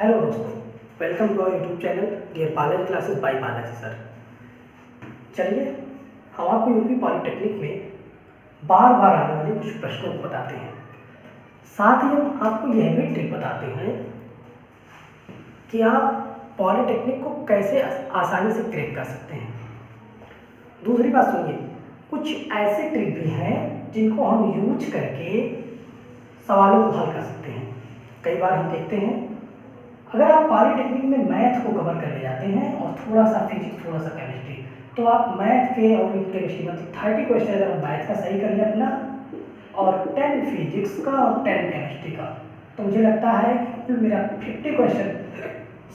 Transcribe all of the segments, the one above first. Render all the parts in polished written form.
Hello दोस्तों, welcome to our YouTube channel dear Balaji classes by Balaji sir. चलिए हम आपको यूपी पॉलिटेक्निक में बार बार आने वाले कुछ प्रश्नों को बताते हैं। साथ ही हम आपको यह भी ट्रिक बताते हैं कि आप पॉलिटेक्निक को कैसे आसानी से क्रैक कर सकते हैं। दूसरी बात सुनिए, कुछ ऐसे ट्रिक भी हैं जिनको हम यूज करके सवालों को हल कर सकते हैं। कई बार हम देखते हैं, अगर आप पॉलिटेक्निक में मैथ को कवर कर ले जाते हैं और थोड़ा सा फिजिक्स, थोड़ा सा केमिस्ट्री, तो आप मैथ के और केमिस्ट्री में 30 क्वेश्चन अगर आप मैथ का सही कर लिया अपना और 10 फिजिक्स का और 10 केमिस्ट्री का, तो मुझे लगता है कि मेरा 50 क्वेश्चन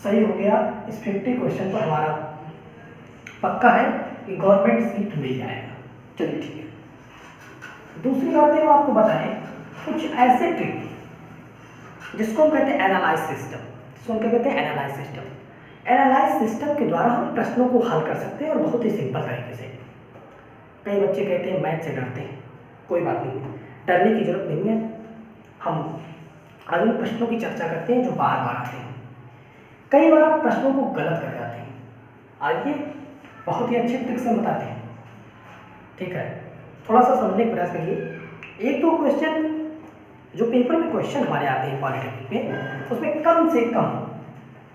सही हो गया। इस 50 क्वेश्चन पर हमारा पक्का है कि गवर्नमेंट सीट मिल जाएगा। चलिए ठीक है। दूसरी बात हम आपको बताएं कुछ ऐसे ट्रिक जिसको हम कहते हैं एनालाइज सिस्टम। इसको क्या कहते हैं? Analyse system. एनालाइज सिस्टम के द्वारा हम प्रश्नों को हल कर सकते हैं और बहुत ही सिंपल तरीके से। कई बच्चे कहते हैं मैथ से डरते हैं, कोई बात नहीं है, डरने की जरूरत नहीं है। हम आज उन प्रश्नों की चर्चा करते हैं जो बार बार आते हैं। कई बार आप प्रश्नों को गलत कर जाते हैं। आइए बहुत ही अच्छे ट्रिक से बताते हैं, ठीक है? थोड़ा सा समझने का प्रयास करिए। एक दो क्वेश्चन जो पेपर में क्वेश्चन हमारे आते हैं पॉलिटेक्निक में, उसमें कम से कम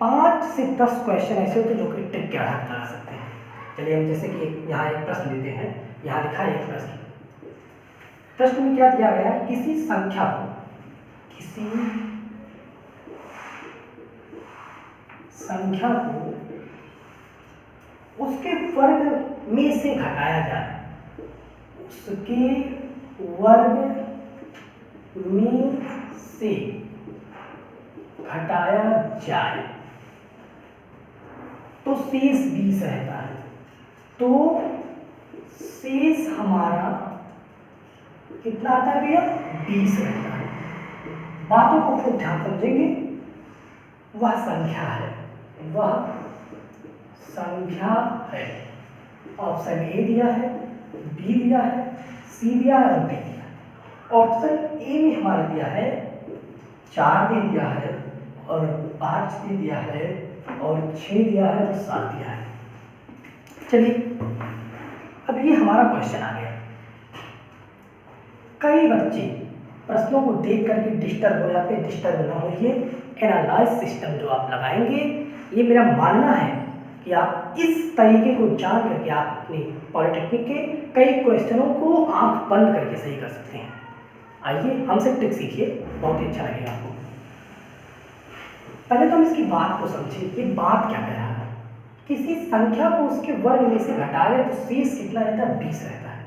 5 से 10 क्वेश्चन ऐसे होते हैं जो कि ट्रिक के आधार पर आ सकते हैं। चलिए हम जैसे कि यहाँ एक प्रश्न लेते हैं। यहाँ लिखा है एक प्रश्न में क्या दिया गया है? किसी संख्या को उसके वर्ग में से घटाया जाए, उसके वर्ग में से घटाया जाए तो शेष 20 रहता है। तो शेष हमारा कितना आता है भैया? 20 रहता है। बातों को खूब ध्यान समझेंगे। वह संख्या है। ऑप्शन ए दिया है, बी दिया है, सी दिया है और डी दिया है। ऑप्शन ए में हमारा दिया है 4 दे दिया है और 5 दे दिया है और 6 दिया है और 7 दिया है। चलिए अब ये हमारा क्वेश्चन आ गया। कई बच्चे प्रश्नों को देख करके डिस्टर्ब हो जाते हैं। डिस्टर्ब ना होइए। एनालाइज सिस्टम जो आप लगाएंगे, ये मेरा मानना है कि आप इस तरीके को जान करके आप अपने पॉलिटेक्निक के कई क्वेश्चनों को आंख बंद करके सही कर सकते हैं। आइए हमसे ट्रिक सीखिए, बहुत ही अच्छा लगेगा आपको। पहले तो हम इसकी बात को समझें। ये बात क्या कह रहा है? किसी संख्या को उसके वर्ग में से घटाया तो शेष कितना रहता है? 20 रहता है।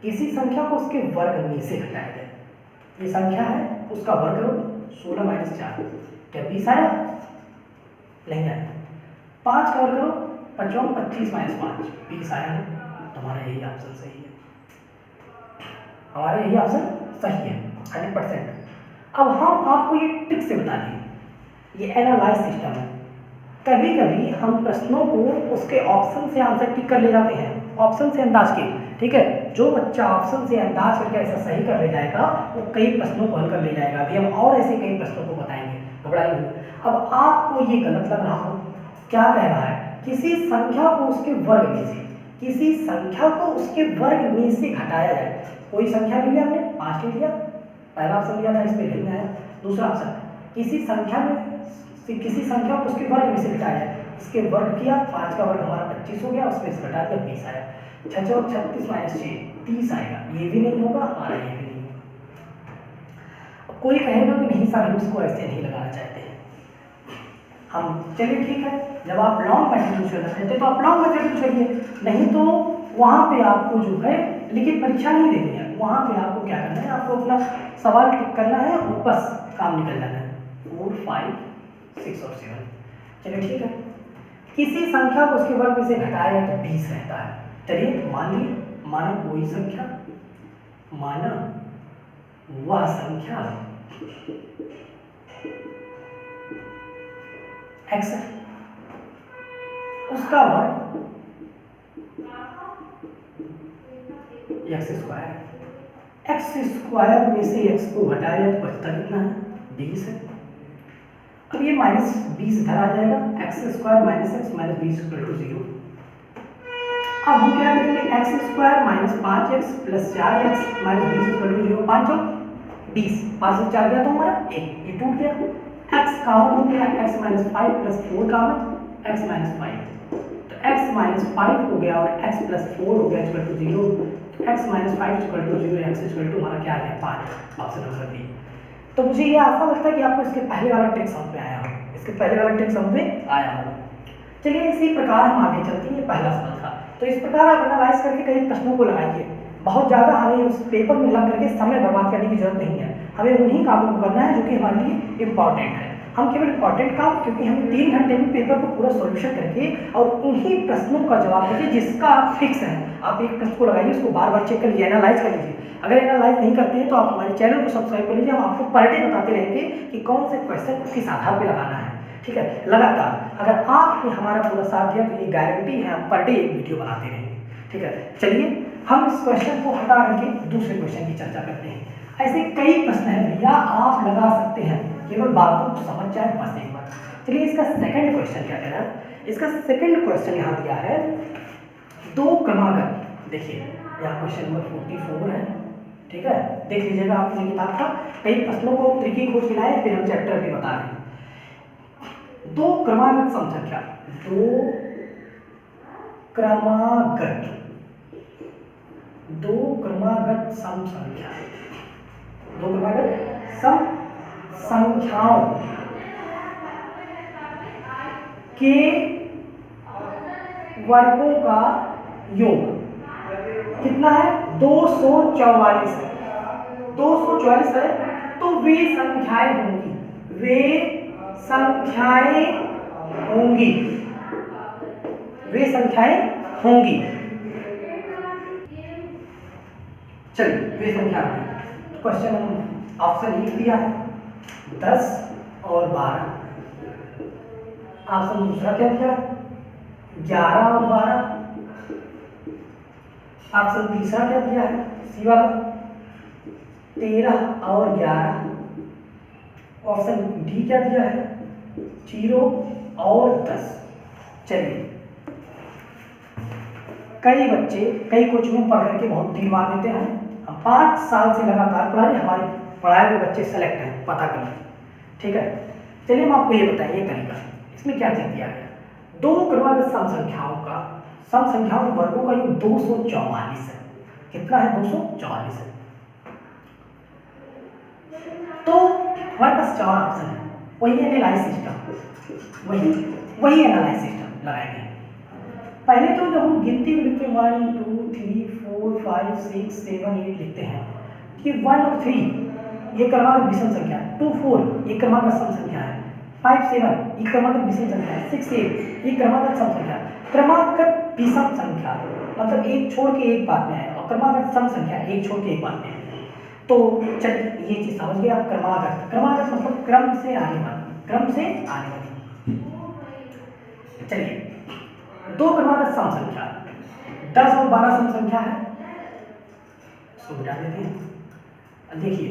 किसी संख्या को उसके वर्ग में से घटाया जाए, ये संख्या है, उसका वर्ग करो, 16 - 4, क्या 20 आया? नहीं आया। 5 का वर्ग करो, 55 - 5, 20 आया ना? तुम्हारा यही ऑप्शन सही है। हमारा यही ऑप्शन सही है 100%। अब हम आपको ये ट्रिक से बता दें, ये एनालाइज सिस्टम है। कभी कभी हम प्रश्नों को उसके ऑप्शन से आंसर टिक कर ले जाते हैं, ऑप्शन से अंदाज के, ठीक है? जो बच्चा ऑप्शन से अंदाज करके ऐसा सही कर ले जाएगा वो कई प्रश्नों को हल कर ले जाएगा। अभी हम और ऐसे कई प्रश्नों को बताएंगे, घबराइए नहीं। अब आपको ये गलत लग रहा हो, क्या कह रहा है? किसी संख्या को उसके वर्ग में से, किसी संख्या को उसके वर्ग में से घटाया जाए। कोई संख्या ले लिया हमने, 5 ले लिया, पहला ऑप्शन लिया था, इस पे नहीं आया। दूसरा ऑप्शन, किसी संख्या को उसके वर्ग में से घटाया जाए, इसके वर्ग किया, 5 का वर्ग हमारा 25 हो गया, उसमें से घटा दिया 20 आया। 6 और 36 - 6, 30 आएगा। ये भी नहीं होगा, हमारा ये भी नहीं होगा। अब कोई कहेगा कि नहीं सर हम इसको ऐसे नहीं लगाना चाहते हैं हम। चलिए ठीक है, जब आप लॉन्ग मेथड यूज करना चाहते हैं तो आप लॉन्ग मेथड यूज करिए, नहीं तो वहाँ पे आपको जो है लिखित परीक्षा नहीं देनी है। वहाँ पे आपको क्या करना है? आपको अपना सवाल टिक करना है और बस काम निकल जाना है। 4, 5, 6 और 7। चलिए ठीक है। किसी संख्या को उसके वर्ग में से घटाया जाए तो 20 रहता है। चलिए माना कोई संख्या, माना वह संख्या x है, उसका वर्ग x स्क्वायर में से x को घटाया जाए तो बचता कितना है? 20 है। तो ये -20 इधर आ जाएगा, x² - x - 20 = 0। अब हम क्या करेंगे, x² - 5x + 4x - 20 = 0। 5 और 20, 5 से 4 गया तो हमारा 1, ये टूट गया। x कॉमन हो गया, x - 5 + 4 कॉमन, x - 5, तो x - 5 हो गया और x + 4 हो गया = 0। x - 5 = 0, x = हमारा क्या आ गया 5, ऑप्शन नंबर बी। तो मुझे ये आशा लगता है कि आपको इसके पहले वाला ट्रिक समझ में आया हो, इसके पहले वाला ट्रिक समझ में आया होगा। चलिए इसी प्रकार हम आगे चलते हैं, ये पहला सवाल था। तो इस प्रकार आप एनालाइज करके कई प्रश्नों को लगाइए। बहुत ज़्यादा हमें उस पेपर में लग करके समय बर्बाद करने की जरूरत नहीं है, हमें उन्हीं कामों को करना है जो कि हमारे लिए इम्पॉर्टेंट है। हम केवल इम्पॉर्टेंट काम, क्योंकि हमें 3 घंटे में पेपर को पूरा सॉल्यूशन करके और उन्हीं प्रश्नों का जवाब दीजिए जिसका आप फिक्स है। आप एक प्रश्न को लगाइए, उसको बार बार चेक कर लीजिए, एनालाइज कर लीजिए। अगर एनालाइज नहीं करते हैं तो आप हमारे चैनल को सब्सक्राइब कर लीजिए, हम आपको पर डे बताते रहेंगे कि कौन से क्वेश्चन किस आधार पर लगाना है। ठीक है, लगातार अगर आपने हमारा पूरा साथ दिया तो ये गारंटी है हम पर डे एक वीडियो बनाते रहेंगे। ठीक है, चलिए हम इस क्वेश्चन को हटा करके दूसरे क्वेश्चन की चर्चा करते हैं। ऐसे कई प्रश्न हैं भैया, आप लगा सकते हैं, केवल बातों को समझ जाए बस एक बार। चलिए इसका सेकंड क्वेश्चन क्या कह रहा है, इसका सेकंड क्वेश्चन यहाँ दिया है, 2 क्रमागत। देखिए यहाँ क्वेश्चन नंबर 44 है। ठीक है, देख लीजिएगा आपने किताब का, कई प्रश्नों को त्रिकी खोज के लाए, फिर हम चैप्टर भी बता रहे हैं। 2 क्रमागत सम संख्या, 2 क्रमागत सम संख्या, 2 क्रमागत सम संख्याओं के वर्गों का योग कितना है, 244 है। 244 है तो वे संख्याएं होंगी, वे संख्याएं होंगी, वे संख्याएं होंगी। चलिए वे संख्या होंगी। क्वेश्चन ऑप्शन एक दिया है 10 और 12। ऑप्शन दूसरा क्या दिया, 11 और 12। ऑप्शन तीसरा क्या दिया है, सी वाला 13 और 11। ऑप्शन डी क्या दिया है, 0 और 10। चलिए कई बच्चे कई कोचिंगों में पढ़ करके बहुत तीर मार देते हैं। हम 5 साल से लगातार पढ़ा रहे, हमारे पढ़ाए हुए बच्चे सेलेक्ट हैं, पता कर लीजिए। ठीक है, चलिए हम आपको ये बताएं ये तरीका, इसमें क्या चीज दिया गया, 2 क्रमागत सम संख्याओं का, सम संख्याओं के वर्गों का योग 244 है। कितना है, 244 है। तो हमारे पास 4 ऑप्शन है, वही एनालाइज सिस्टम, वही एनालाइज सिस्टम लगाएंगे। पहले तो जब हम गिनती में लिखते हैं 1 2 3 4 5 6 7 8 लिखते हैं, कि 1 और 3 ये क्रमागत विषम संख्या है, 2 4 ये क्रमागत सम संख्या है, 5 7 ये क्रमागत विषम संख्या है, 6 8 ये क्रमागत सम संख्या। क्रमागत विषम संख्या मतलब एक छोड़ के एक बाद में है, और क्रमागत सम संख्या एक छोड़ के एक बाद में है। तो चलिए ये चीज समझ गए आप। क्रमागत मतलब क्रम से आने वाली, क्रम से आने वाली। चलिए 2 क्रमागत सम संख्या, 10 और 12 सम संख्या है, इसको मिटा देते हैं। देखिए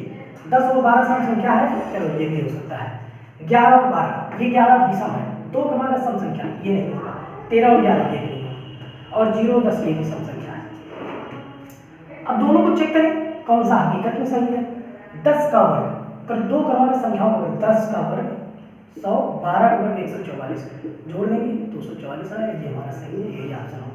10 और 12 सम संख्या है, चलो ये भी हो सकता है। 11 और 12 ये 11 विषम है, 2 क्रमागत सम संख्या ये नहीं होगा। 13 और 11 ये भी नहीं, और 0 और 10 ये भी सम संख्या है। अब दोनों को चेक करें कौन सा हकीकत में सही है। 10 का वर्ग, 2 क्रमागत संख्याओं का वर्ग, 10 का वर्ग 100, 12 का वर्ग 144, जोड़ देंगे 244 आएगा, ये हमारा सही है, यही आंसर हो।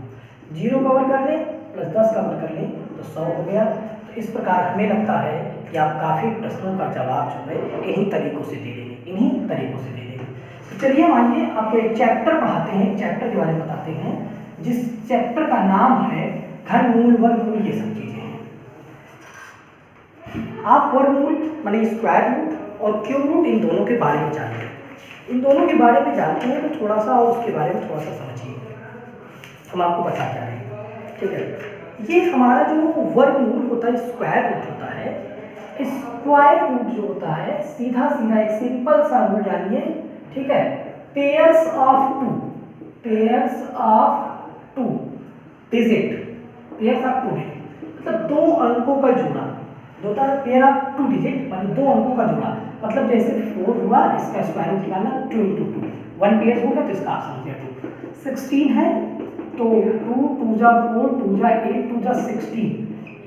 0 का वर्ग कर लें प्लस 10 का वर्ग कर लें तो 100 हो गया। तो इस प्रकार हमें लगता है कि आप काफ़ी प्रश्नों का जवाब जो है इन्हीं तरीकों से दे देंगे, इन्हीं तरीकों से दे देंगे। तो चलिए हम आइए आपको एक चैप्टर पढ़ाते हैं, चैप्टर के बारे में बताते हैं, जिस चैप्टर का नाम है घनमूल, वर्गमूल, ये सब चीज़ें हैं। आप वर्गमूल माने स्क्वायर रूट और क्यूब रूट इन दोनों के बारे में जानते हैं। इन दोनों के बारे में जानते हैं तो थोड़ा सा और उसके बारे में थोड़ा सा समझिए, हम आपको बता क्या रहे हैं। ठीक है, ये हमारा जो वर्गमूल होता है, स्क्वायर रूट होता है। स्क्वायर रूट जो होता है सीधा सीधा एक सिंपल सा रूल जानिए। ठीक है, pairs of 2 digit, pairs of 2 digit मतलब 2 अंकों का जोड़ा, जो होता है पेयर ऑफ 2 डिजिट मतलब 2 अंकों का जोड़ा। मतलब जैसे 4 हुआ, इसका स्क्वायर रूट निकालना 2 × 2, 1 पेयर होगा तो इसका ऑप्शन हो गया 2। 16 है तो 2 2 जा 4, 2 जा 8, 2 जा 16,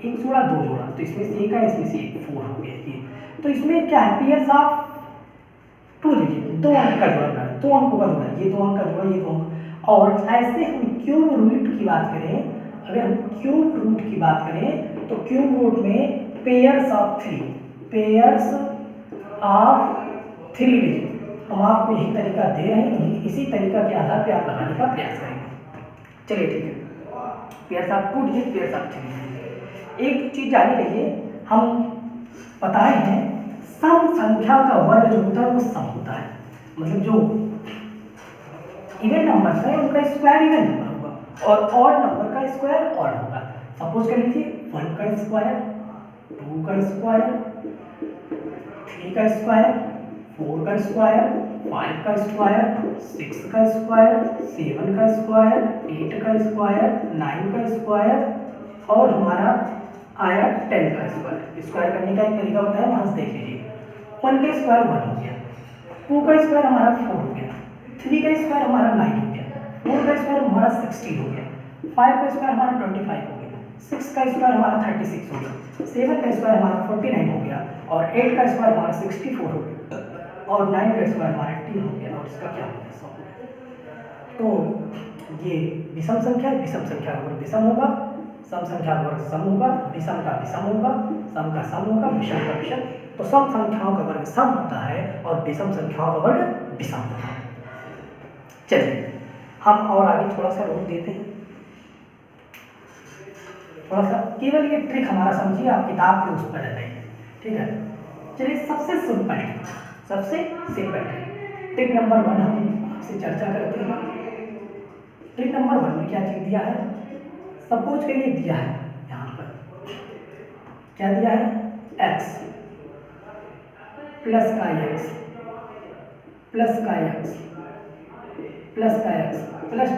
एक जोड़ा 2 जोड़ा, तो इसमें से एक है, इसमें से एक 4 हो गया ये। तो इसमें क्या है, पेयर्स ऑफ 2 डिजिट, 2 अंक का जोड़ा बना, 2 अंकों का जोड़ा, ये 2 अंक का जोड़ा, ये 2 अंक। और ऐसे हम क्यूब रूट की बात करें, अगर हम क्यूब रूट की बात करें तो क्यूब रूट में पेयर्स ऑफ 3 डिजिट हम आपको यही तरीका दे रहे हैं, इसी तरीका के आधार पे आप लगाने का प्रयास करेंगे। चलिए ठीक है, pairs of 2 digit, pairs of 3 digit. एक चीज जानी रहिए, हम बताए हैं सम संख्या का वर्ग जो होता है वो सम होता है, मतलब जो इवन नंबर्स है उनका स्क्वायर इवन नंबर होगा और ऑड नंबर का स्क्वायर ऑड होगा। सपोज कर लीजिए 1 का स्क्वायर, 2 का स्क्वायर, 3 का स्क्वायर, 4 का स्क्वायर, 5 का स्क्वायर, 6 का स्क्वायर, 7 का स्क्वायर, 8 का स्क्वायर, 9 का स्क्वायर और हमारा आया 10 का स्क्वायर। स्क्वायर करने का एक तरीका होता है, वहां से देख लीजिए। 1 का स्क्वायर 1 हो गया, 2 का स्क्वायर हमारा 4 हो गया, 3 का स्क्वायर हमारा 9 हो गया, 4 का स्क्वायर हमारा 16 हो गया, 5 का स्क्वायर हमारा 25 हो गया, 6 का स्क्वायर हमारा 36 हो गया, 7 का स्क्वायर हमारा 49 हो गया और 8 का स्क्वायर हमारा 64 हो गया और 9 का स्क्वायर हमारा 18 हो गया और इसका क्या हो गया 100 हो गया। तो ये विषम संख्या है, विषम संख्या का वर्ग विषम होगा, सम संख्या का वर्ग सम होगा, विषम का विषम होगा, सम का सम होगा, विषम का विषम। तो सम संख्याओं का वर्ग सम होता है और विषम संख्याओं का वर्ग विषम होता है। चलिए हम और आगे थोड़ा सा रोक देते हैं, थोड़ा सा केवल ये ट्रिक हमारा समझिए, आप किताब के उस पर रहते ठीक है। चलिए सबसे सिंपल ट्रिक नंबर 1 हम आपसे चर्चा करते हैं। ट्रिक नंबर 1 में क्या चीज दिया है, सपोज के लिए दिया है, यहाँ पर क्या दिया है, x प्लस का x प्लस का x प्लस का x प्लस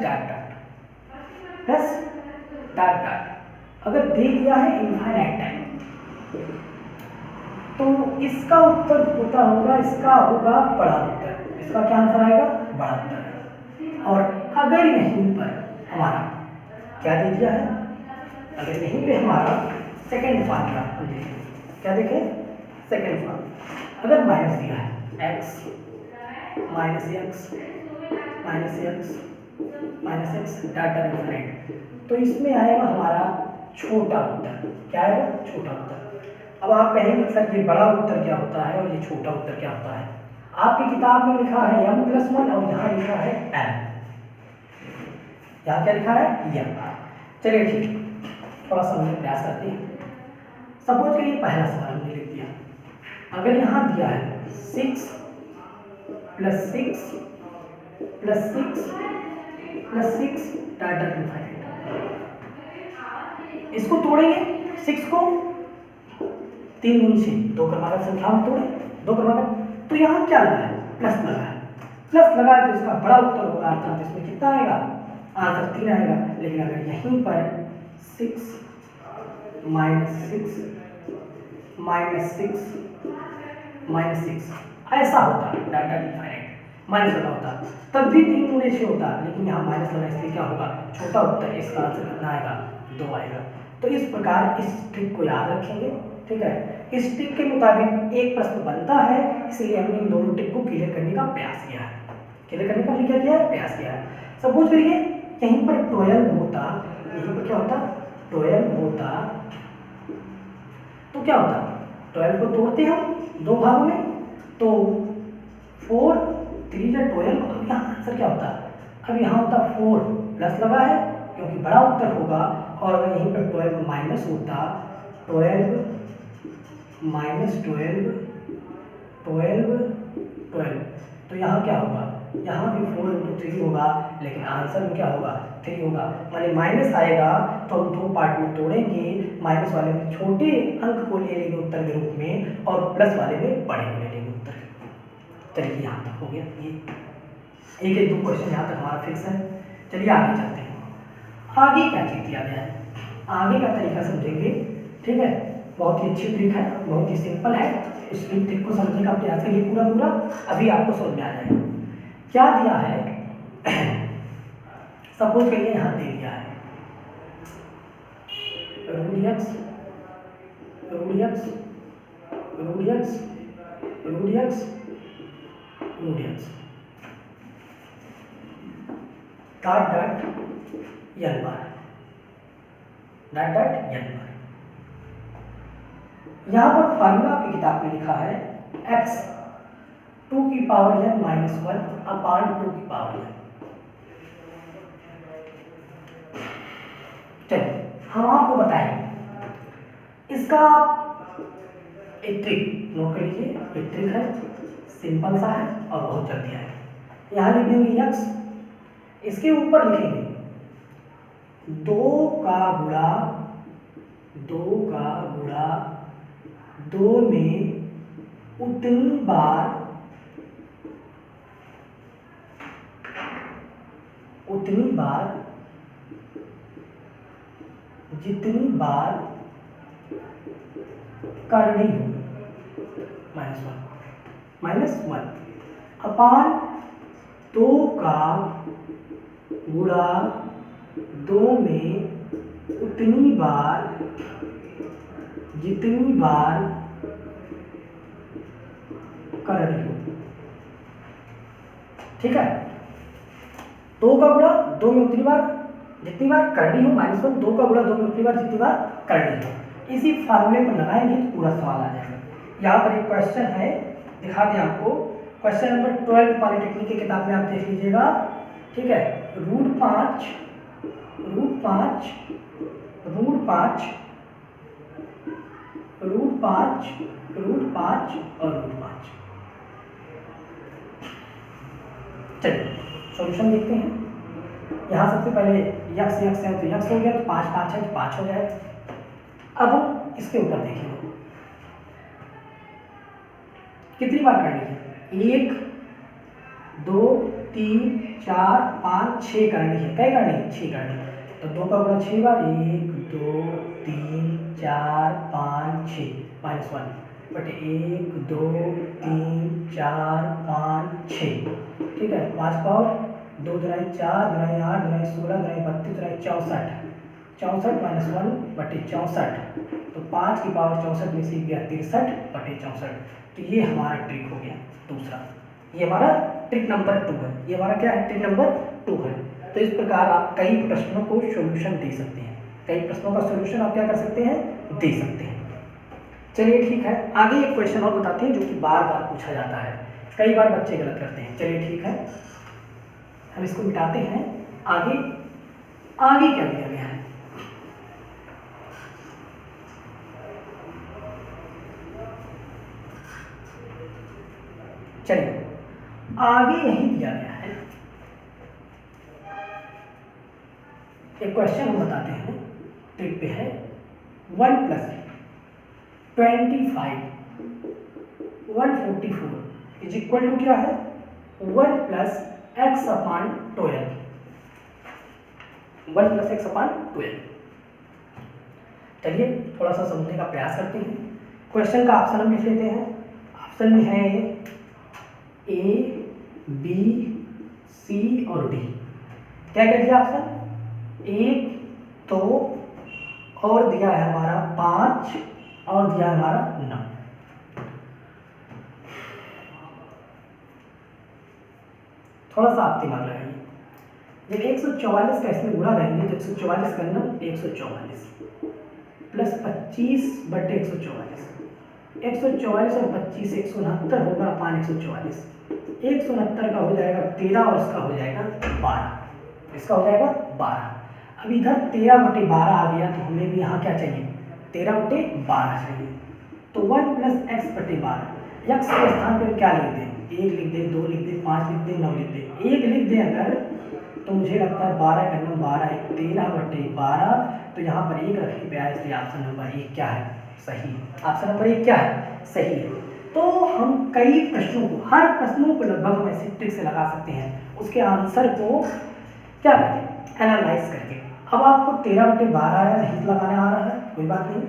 डॉट डॉट अगर दे दिया है इनफाइनाइट टाइम तो इसका उत्तर होता होगा, इसका होगा बड़ा उत्तर, इसका क्या आंसर आएगा, बड़ा उत्तर। और अगर यहीं पर हमारा क्या दे दिया है, अगर यहीं पे हमारा सेकेंड फॉर्मूला क्या देखें, सेकेंड फॉर्मूला अगर माइनस दिया है x minus x data infinite, तो इसमें आएगा हमारा छोटा उत्तर। क्या आएगा, छोटा उत्तर। अब आप कहेंगे सर ये बड़ा उत्तर क्या होता है और ये छोटा उत्तर क्या होता है। आपकी किताब में लिखा है m+1 और यहाँ लिखा है n, यहाँ क्या लिखा है m। चलिए ठीक, थोड़ा समझने का प्रयास करते हैं। सपोज के लिए पहला सवाल हमने लिख दिया, अगर यहाँ दिया है 6 + 6 + 6 + 6 डाटा इनफाइनाइट, इसको तोड़ेंगे 6 को 3 × 6 2 क्रमागत संख्या में तोड़े 2 क्रमागत, तो यहाँ क्या लगा है, प्लस लगा है, प्लस लगा है तो इसका बड़ा उत्तर होगा, अर्थात इसमें कितना आएगा, आंसर 3 आएगा। लेकिन अगर यहीं पर 6 - 6 ऐसा होता डाटा इनफाइनाइट माइनस लगा होता तब भी 3 × 6 होता, लेकिन यहाँ माइनस लगा इसलिए क्या होगा, छोटा उत्तर, इसका आंसर कितना आएगा, 2 आएगा। तो इस प्रकार इस ट्रिक को याद रखेंगे, ठीक है। इस ट्रिक के मुताबिक एक प्रश्न बनता है, इसलिए हमने इन दोनों ट्रिक को क्लियर करने का प्रयास किया है, प्रयास किया है। सपोज करिए यहीं पर 12 होता, यहीं पर क्या होता, 12 होता तो क्या होता, 12 को तोड़ते हम 2 भागों में, तो 4 3 × 12, अब यहाँ आंसर क्या होता, अब यहाँ होता 4 प्लस लगा है क्योंकि बड़ा उत्तर होगा, और अगर यहीं पर 12 माइनस होता, 12 तो यहाँ क्या होगा, यहाँ भी 4 × 3 होगा, लेकिन आंसर में क्या होगा, 3 होगा। माने माइनस आएगा तो हम 2 पार्ट में तोड़ेंगे, माइनस वाले में छोटे अंक को ले लेंगे उत्तर के रूप में और प्लस वाले में बड़े को ले लेंगे उत्तर। चलिए यहाँ तक हो गया, ये एक 2 क्वेश्चन यहाँ तक हमारा फिक्स है। चलिए आगे चलते हैं, आगे क्या चीज दिया गया है, आगे का तरीका समझेंगे, ठीक है। बहुत ही अच्छी ट्रिक है, बहुत ही सिंपल है। इस ट्रिक को समझने का प्रयास करिए पूरा पूरा, अभी आपको समझ में आ जाएगा। क्या दिया है सपोज करिए यहाँ दे दिया है root x root x root x root x root x dot dot n bar dot dot n bar. यहाँ पर फार्मूला आपकी किताब में लिखा है x 2 की पावर n माइनस 1 अपान 2 की पावर n। चलिए हम आपको बताएं इसका एक ट्रिक नोट कर लीजिए। एक ट्रिक है, सिंपल सा है और बहुत जल्दी है। यहाँ लिख देंगे x, इसके ऊपर लिखेंगे 2 का गुणा 2 में उतनी बार जितनी बार करनी हो माइनस वन अपान 2 का गुणा 2 में उतनी बार जितनी बार करनी हो। ठीक है, 2 का गुणा 2 में उतनी बार जितनी बार करनी हो माइनस 1, 2 का गुणा 2 में उतनी बार जितनी बार करनी हो। इसी फार्मूले पर लगाएंगे तो पूरा सवाल आ जाएगा। यहाँ पर एक क्वेश्चन है, दिखा दें आपको, क्वेश्चन नंबर 12 पॉलिटेक्निक की किताब में आप देख लीजिएगा। ठीक है, रूट पाँच और रूट 5। चलिए सॉल्यूशन देखते हैं। यहाँ सबसे पहले यक्स है तो यक्स हो गया, तो 5 है तो 5 हो जाए। अब हम इसके ऊपर देखेंगे कितनी बार करनी है, 1 2 3 4 5 6 करनी है। क्या करनी है? 6 करनी है। तो 2 का गुणा 6 बार, 1 2 3 4 5 6 माइनस 1 बटे 1 2 3 4 5 6। ठीक है, 5 पावर 2 दुनाई 4 दुनाई 8 दुनाई 16 दुनाई 32 दुनाई 64 माइनस 1 बटे 64। तो 5 की पावर 64 में से गया 63 बटे 64। तो ये हमारा ट्रिक हो गया दूसरा। ये हमारा ट्रिक नंबर 2 है। ये हमारा क्या है? ट्रिक नंबर 2 है। तो इस प्रकार आप कई प्रश्नों को सॉल्यूशन दे सकते हैं, कई प्रश्नों का सॉल्यूशन आप क्या कर सकते हैं? दे सकते हैं। चलिए ठीक है, आगे एक क्वेश्चन और बताते हैं जो कि बार बार पूछा जाता है, कई बार बच्चे गलत करते हैं। चलिए ठीक है, हम इसको मिटाते हैं। आगे क्या दिया गया है? चलिए आगे यही दिया गया है। एक क्वेश्चन हम बताते हैं, ट्रिक पे है 1 + 25 144 इज इक्वल टू क्या है? 1 + x अपान 12। 1 + x अपान 12। चलिए थोड़ा सा समझने का प्रयास करते हैं। क्वेश्चन का ऑप्शन हम लिख लेते हैं। ऑप्शन में है A B C और D। क्या कह दिया ऑप्शन? 1 2 और दिया है हमारा 5 और दिया है हमारा 9। थोड़ा सा आप दिमाग लगाइए। जब 144 का इसमें गुणा करेंगे तो 144 करना 144 प्लस 25 बटे 144। 144 और 25 169 होगा अपान 144। 169 का हो जाएगा 13 और इसका हो जाएगा 12। इसका हो जाएगा 12। अब इधर 13 बटे 12 आ गया, तो हमें भी यहाँ क्या चाहिए? 13 बटे 12 चाहिए। तो 1 + x बटे 12। x के स्थान पर क्या लिख दें? 1 लिख दें, 2 लिख दें, 5 लिख दें, 9 लिख दें। 1 लिख दें अगर, तो मुझे लगता है 12 का नंबर 12 1 13 बटे 12। तो यहाँ पर 1 रखने पे आया, इसलिए ऑप्शन नंबर 1 क्या है? सही है। ऑप्शन नंबर 1 क्या है? सही है। तो हम कई प्रश्नों को, हर प्रश्नों को लगभग हम ऐसे ट्रिक से लगा सकते हैं, उसके आंसर को क्या करके एनालाइज करके। अब आपको 13 बटे 12 है, नहीं लगाने आ रहा है, कोई बात नहीं,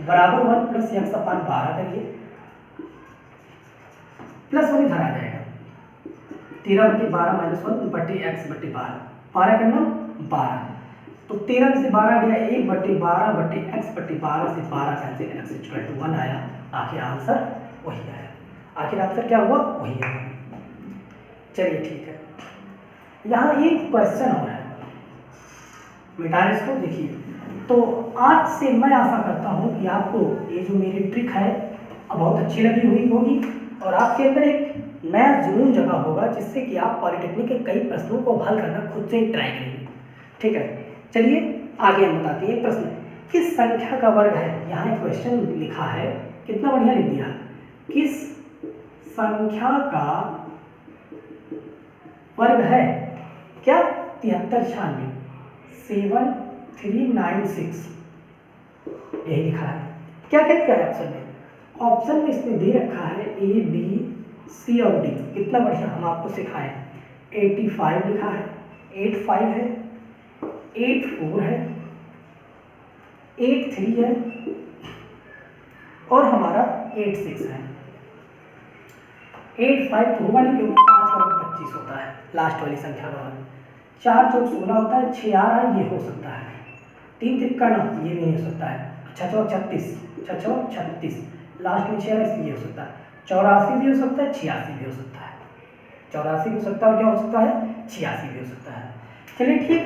बराबर 1 प्लस एक्स अपान 12 करिए, प्लस 1 इधर आ जाएगा, 13/12 माइनस 1/x/12, 12 करना 12, तो 13 में से 12 गया 1/12/x/12 से 12 कैंसिल, x इक्वल टू 1 आया। आखिर आंसर वही आया। आखिर आंसर क्या हुआ? वही आया। चलिए ठीक है, यहाँ एक क्वेश्चन और है, मिटा इसको। देखिए, तो आज से मैं आशा करता हूँ कि आपको ये जो मेरी ट्रिक है बहुत अच्छी लगी हुई होगी और आपके अंदर एक नया जुनून जगा होगा, जिससे कि आप पॉलिटेक्निक के कई प्रश्नों को हल करना खुद से ही ट्राई करेंगे। ठीक है, चलिए आगे हम बताते हैं। प्रश्न, किस संख्या का वर्ग है? यहाँ एक क्वेश्चन लिखा है, कितना बढ़िया लिख दिया, किस संख्या का वर्ग है क्या? 7396 7396 यही लिखा है। क्या क्या है ऑप्शन में? ऑप्शन में इसमें दे रखा है A B C और D। कितना बढ़िया हम आपको सिखाएं। 85 लिखा है, 85 है, 84 है, 83 है और हमारा 86 है। 85 तो होगा नहीं क्योंकि 5 का 25 होता है लास्ट वाली संख्या का। 4 चौक 16 होता है, 6 आ रहा है, ये हो सकता है। 3 तिक्का 9, ये नहीं हो सकता है। 6 चौक 36, 6 चौक 36, लास्ट में 6 इसलिए हो सकता है। 84 भी हो सकता है, 86 भी हो सकता है। 84 भी हो सकता है और क्या हो सकता है? 86 भी हो सकता है। चलिए ठीक है,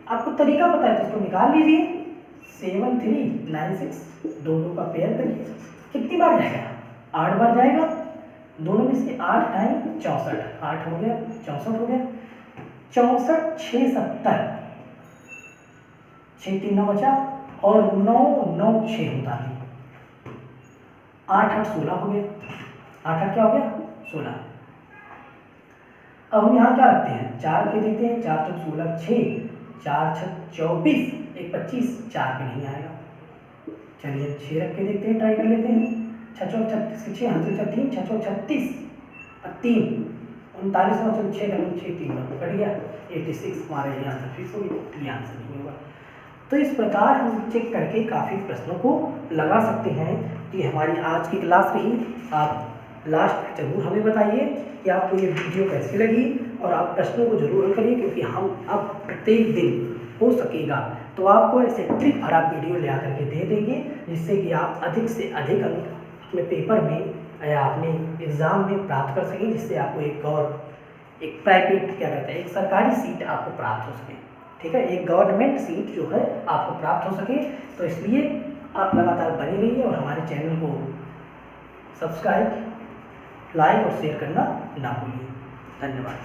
आपको तरीका पता है तो इसको निकाल लीजिए। 7396 दोनों का पेयर करिए, कितनी बार जाएगा? 8 बार जाएगा। दोनों में से 8 टाइम 64, 8 हो गया, 64 हो गया, 64 6 70, 6 3 9 बचा और 9 9 6 होता है। 8 8 16 हो गया, 8 8 क्या हो गया? 16। अब हम यहाँ क्या रखते हैं? 4 पे देते हैं, 4 चौक 16 6, 4 6 24, 1 25, 4 पे नहीं आएगा। चलिए 6 रख के देखते हैं, ट्राई कर लेते हैं। 6 चौक 36 6 यहाँ से 3, 6 चौक 36 और 3 39 6 6 3 कट गया, 86 हमारे यहाँ आंसर फिक्स हो गया। ये आंसर नहीं होगा। तो इस प्रकार हम चेक करके काफ़ी प्रश्नों को लगा सकते हैं। कि हमारी आज की क्लास रही, आप लास्ट जरूर हमें बताइए कि आपको ये वीडियो कैसी लगी और आप प्रश्नों को जरूर हल करिए, क्योंकि हम अब प्रत्येक दिन हो सकेगा तो आपको ऐसे ट्रिक भरा वीडियो ले आकर के दे देंगे, जिससे कि आप अधिक से अधिक अंक अपने पेपर में या अपने एग्ज़ाम में प्राप्त कर सकें, जिससे आपको एक प्राइवेट क्या कहते हैं, एक सरकारी सीट आपको प्राप्त हो सके। ठीक है, एक गवर्नमेंट सीट जो है आपको प्राप्त हो सके। तो इसलिए आप लगातार बने रहिए और हमारे चैनल को सब्सक्राइब, लाइक और शेयर करना ना भूलिए। धन्यवाद।